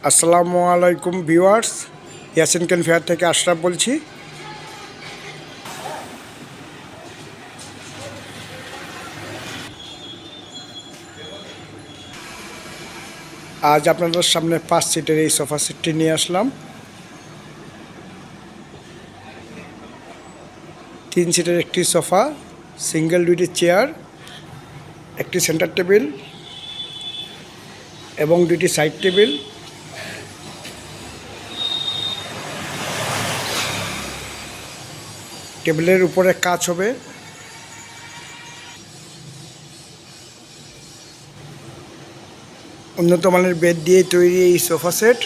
আসসালামু আলাইকুম ভিউয়ার্স, ইয়াসিন কেন ফেয়ার থেকে আশরাফ বলছি। আজ আপনাদের সামনে 5 সিটের এই সোফা সেটটি নিয়ে আসলাম। 3 সিটের একটি সোফা, সিঙ্গেল 2টি চেয়ার, একটি সেন্টার টেবিল এবং 2টি সাইড টেবিল। টেবিলের উপরে কাচ হবে। উন্নত মানের বেড দিয়ে তৈরি এই সোফা সেট।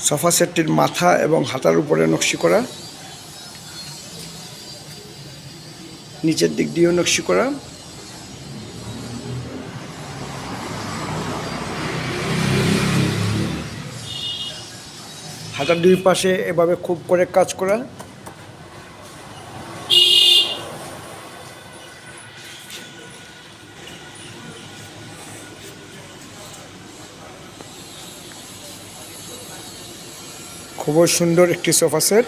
সোফা সেটটির মাথা এবং হাতার উপরে নকশি করা, নিচের দিক দিয়েও নকশি করা। হাতার দুই পাশে এভাবে খুব করে কাজ করা। খুবই সুন্দর একটি সোফা সেট।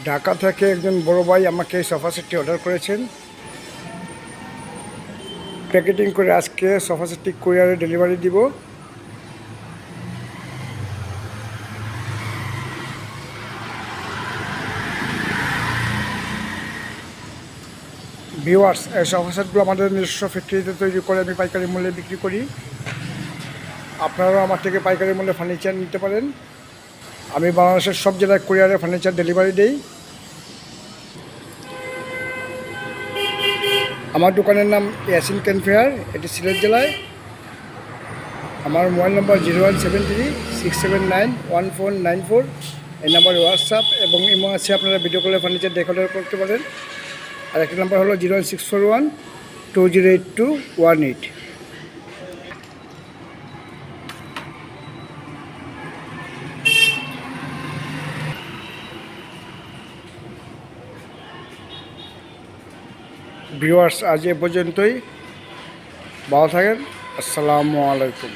ঢাকা থেকে একজন বড় ভাই আমাকে এই সোফা সেটটি অর্ডার করেছেন। প্যাকেটিং করে আজকে সোফা সেটটি কুরিয়ারে ডেলিভারি দিব। ভিউয়ার্স, এই সোফা সেটগুলো আমাদের নিজস্ব ফ্যাক্টরিতে তৈরি করে আমি পাইকারি মূল্যে বিক্রি করি। আপনারাও আমার থেকে পাইকারি মূল্যে ফার্নিচার নিতে পারেন। আমি বাংলাদেশের সব জেলায় কুরিয়ারে ফার্নিচার ডেলিভারি দিই। আমার দোকানের নাম ইয়াসিন কেন ফেয়ার, এটি সিলেট জেলায়। আমার মোবাইল নম্বর 01736791494। এই নাম্বারে হোয়াটসঅ্যাপ এবং ইমো আছে, আপনারা ভিডিও কলে ফার্নিচার দেখে অর্ডার করতে পারেন। আর একটি নাম্বার হলো 01641208218। ভিউয়ার্স, আজ এ পর্যন্তই। ভালো থাকেন। আসসালামু আলাইকুম।